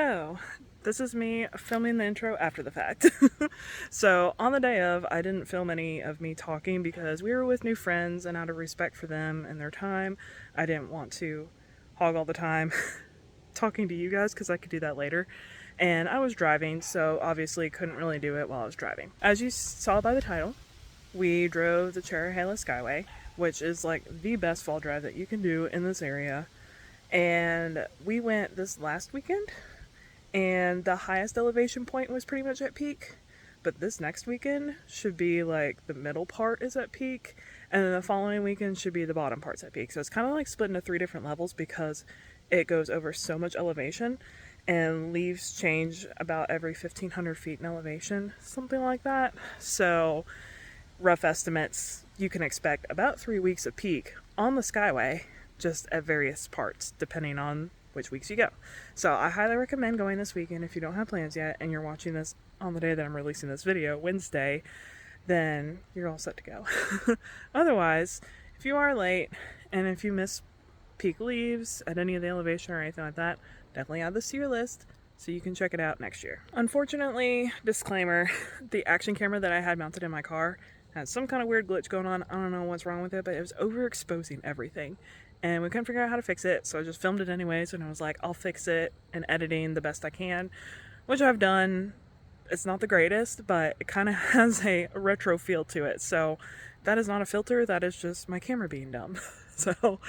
So, this is me filming the intro after the fact. So, on the day of, I didn't film any of me talking because we were with new friends, and out of respect for them and their time, I didn't want to hog all the time talking to you guys because I could do that later. And I was driving, so obviously couldn't really do it while I was driving. As you saw by the title, we drove the Cherohala Skyway, which is like the best fall drive that you can do in this area. And we went this last weekend, and the highest elevation point was pretty much at peak, but this next weekend should be like the middle part is at peak, and then the following weekend should be the bottom parts at peak. So it's kind of like split into 3 different levels because it goes over so much elevation, and leaves change about every 1,500 feet in elevation, something like that. So rough estimates, you can expect about 3 weeks of peak on the Skyway, just at various parts, depending on which weeks you go. So I highly recommend going this weekend if you don't have plans yet and you're watching this on the day that I'm releasing this video, Wednesday, then you're all set to go. Otherwise, if you are late and if you miss peak leaves at any of the elevation or anything like that, definitely add this to your list so you can check it out next year. Unfortunately, disclaimer, the action camera that I had mounted in my car had some kind of weird glitch going on. I don't know what's wrong with it, but it was overexposing everything. And we couldn't figure out how to fix it, so I just filmed it anyways, and I was like, I'll fix it in editing the best I can, which I've done. It's not the greatest, but it kind of has a retro feel to it, so that is not a filter, that is just my camera being dumb. So,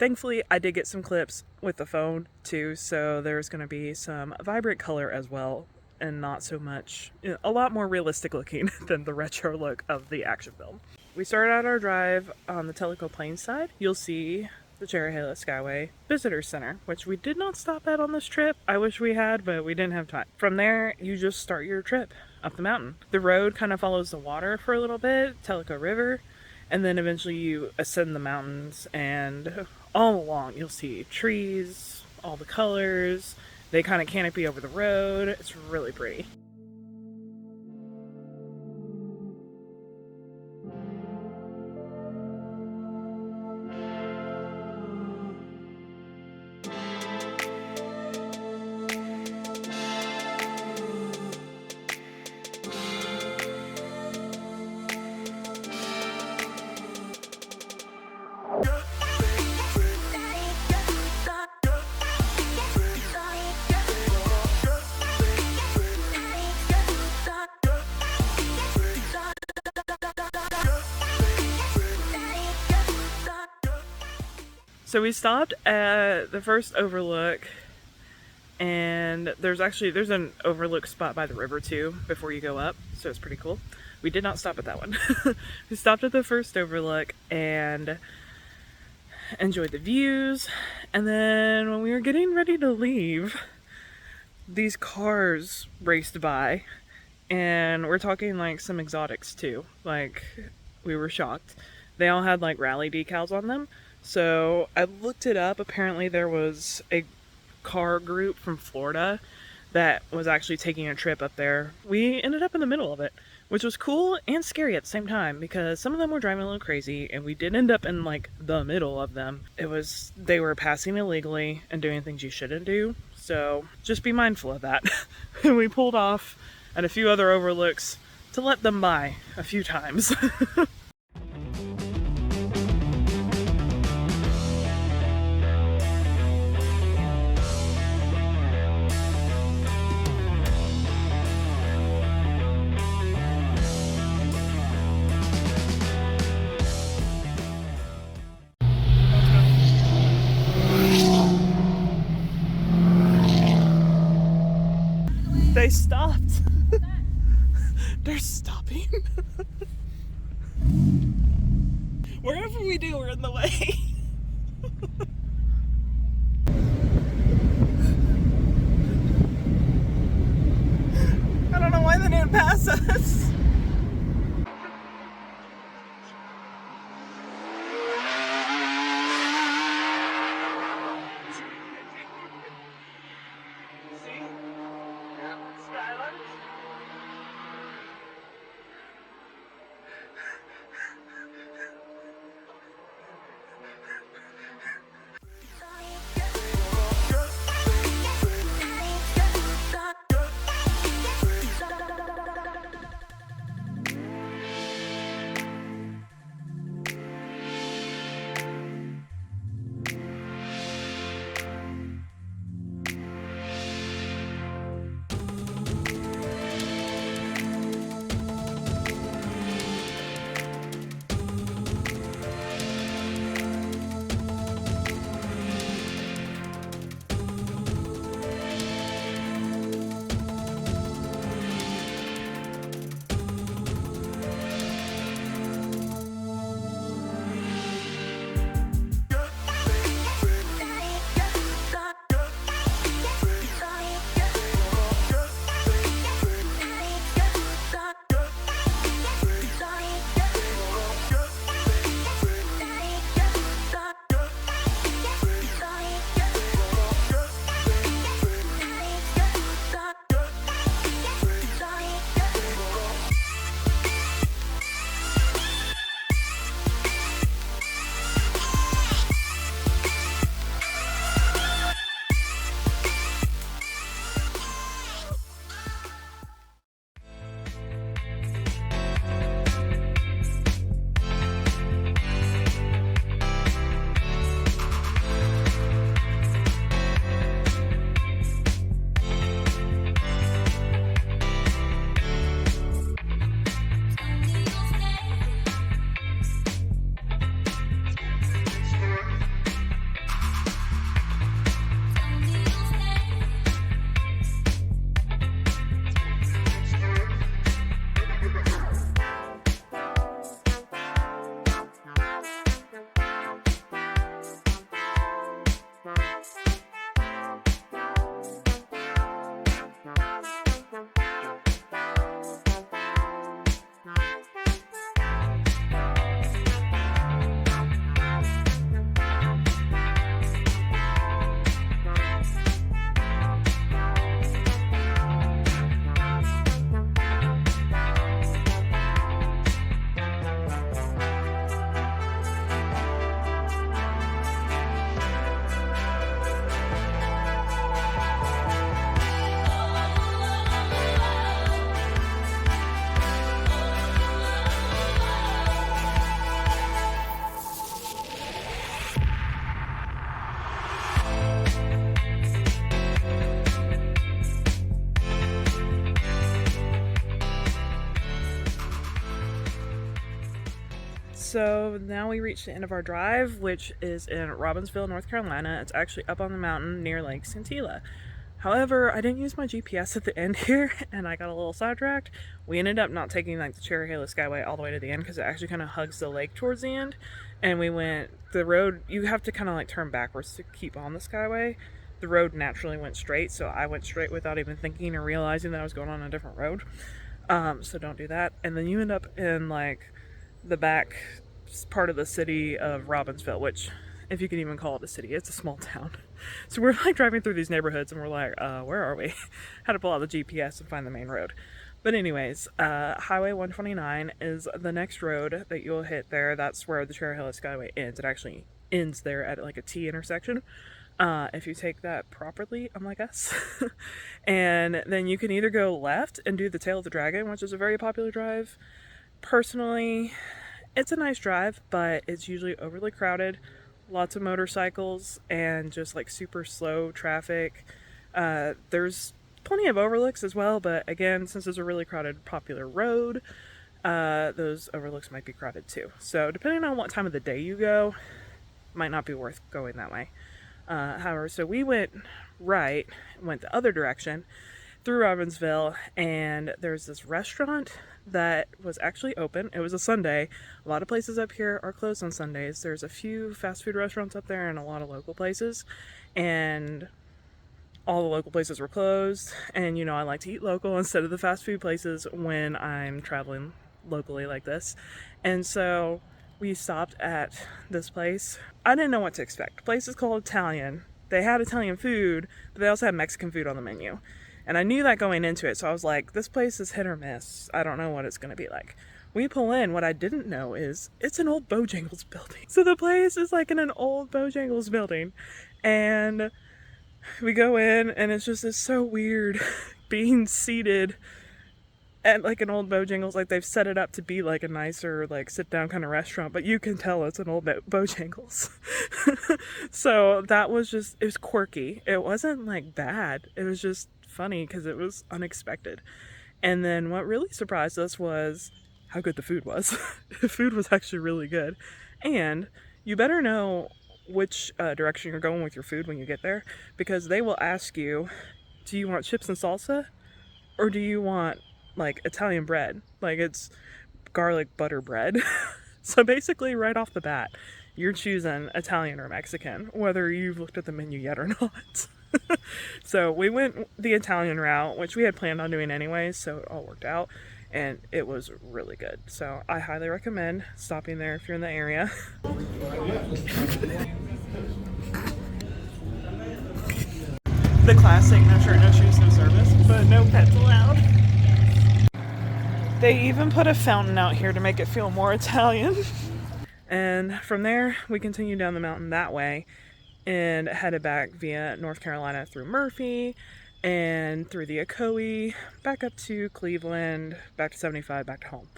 thankfully, I did get some clips with the phone, too, so there's going to be some vibrant color as well, and not so much, a lot more realistic looking than the retro look of the action film. We started out our drive on the Tellico Plains side. You'll see the Cherohala Skyway Visitor Center, which we did not stop at on this trip. I wish we had, but we didn't have time. From there, you just start your trip up the mountain. The road kind of follows the water for a little bit, Tellico River, and then eventually you ascend the mountains, and all along you'll see trees, all the colors. They kind of canopy over the road. It's really pretty. So we stopped at the first overlook, and there's an overlook spot by the river too before you go up, so it's pretty cool. We did not stop at that one. We stopped at the first overlook and enjoyed the views, and then when we were getting ready to leave, these cars raced by, and we're talking like some exotics too. Like, we were shocked. They all had like rally decals on them. So I looked it up. Apparently there was a car group from Florida that was actually taking a trip up there. We ended up in the middle of it, which was cool and scary at the same time because some of them were driving a little crazy, and we did end up in like the middle of them. They were passing illegally and doing things you shouldn't do. So just be mindful of that. And we pulled off at a few other overlooks to let them by a few times. They stopped. They're stopping. Wherever we do, we're in the way. I don't know why they didn't pass us. So now we reached the end of our drive, which is in Robbinsville, North Carolina. It's actually up on the mountain near Lake Scintilla. However, I didn't use my GPS at the end here, and I got a little sidetracked. We ended up not taking like the Cherohala Skyway all the way to the end because it actually kind of hugs the lake towards the end. And we went the road. You have to kind of like turn backwards to keep on the Skyway. The road naturally went straight, so I went straight without even thinking or realizing that I was going on a different road. So don't do that. And then you end up in like the back part of the city of Robbinsville, which, if you can even call it a city, it's a small town. So we're like driving through these neighborhoods and we're like, where are we? Had to pull out the GPS and find the main road. But anyways, Highway 129 is the next road that you'll hit there. That's where the Cherohala Skyway ends. It actually ends there at like a T intersection. If you take that properly, unlike us. And then you can either go left and do the Tail of the Dragon, which is a very popular drive. Personally, it's a nice drive, but it's usually overly crowded. Lots of motorcycles and just like super slow traffic. There's plenty of overlooks as well, but again, since it's a really crowded, popular road, those overlooks might be crowded too. So depending on what time of the day you go, might not be worth going that way. However, so we went right, went the other direction through Robbinsville, and there's this restaurant that was actually open. It was a Sunday. A lot of places up here are closed on Sundays. There's a few fast food restaurants up there and a lot of local places, and all the local places were closed. And you know, I like to eat local instead of the fast food places when I'm traveling locally like this. And so we stopped at this place. I didn't know what to expect. The place is called Italian. They had Italian food, but they also had Mexican food on the menu. And I knew that going into it, so I was like, this place is hit or miss. I don't know what it's going to be like. We pull in, what I didn't know is, it's an old Bojangles building. So the place is like in an old Bojangles building. And we go in, and it's so weird being seated at like an old Bojangles. Like they've set it up to be like a nicer, like sit down kind of restaurant, but you can tell it's an old Bojangles. So that was it was quirky. It wasn't like bad. It was just funny because it was unexpected. And then what really surprised us was how good the food was. The food was actually really good. And you better know which direction you're going with your food when you get there, because they will ask you, do you want chips and salsa, or do you want like Italian bread? Like it's garlic butter bread. So basically right off the bat, you're choosing Italian or Mexican, whether you've looked at the menu yet or not. So we went the Italian route, which we had planned on doing anyways, so it all worked out, and it was really good. So I highly recommend stopping there if you're in the area. The classic no shirt, no shoes, no service, but no pets allowed. They even put a fountain out here to make it feel more Italian. And from there, we continued down the mountain that way and headed back via North Carolina through Murphy and through the Ocoee, back up to Cleveland, back to 75, back to home.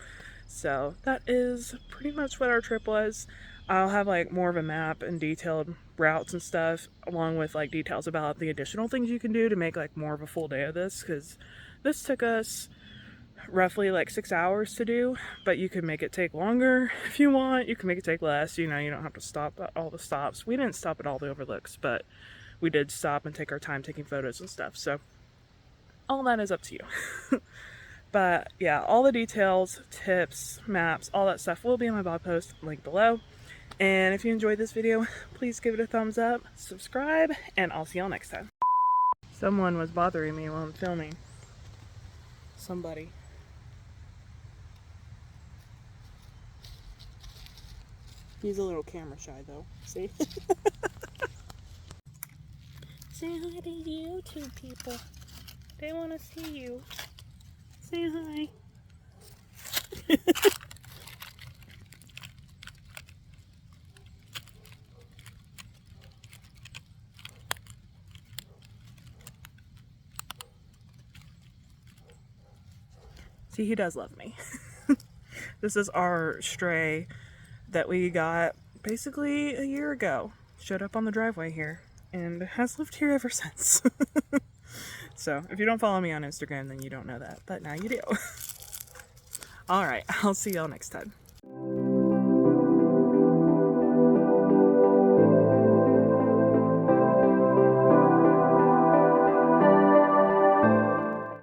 So that is pretty much what our trip was. I'll have like more of a map and detailed routes and stuff, along with like details about the additional things you can do to make like more of a full day of this, because this took us roughly like 6 hours to do, but you can make it take longer if you want. You can make it take less. You know, you don't have to stop at all the stops. We didn't stop at all the overlooks, but we did stop and take our time taking photos and stuff. So all that is up to you. But yeah, all the details, tips, maps, all that stuff will be in my blog post, link below. And if you enjoyed this video, please give it a thumbs up, subscribe, and I'll see y'all next time. Someone was bothering me while I'm filming. Somebody. He's a little camera shy though, see? Say hi to YouTube people. They want to see you. Say hi. See, he does love me. This is our stray that we got basically a year ago. Showed up on the driveway here and has lived here ever since. So if you don't follow me on Instagram, then you don't know that, but now you do. All right, I'll see y'all next time.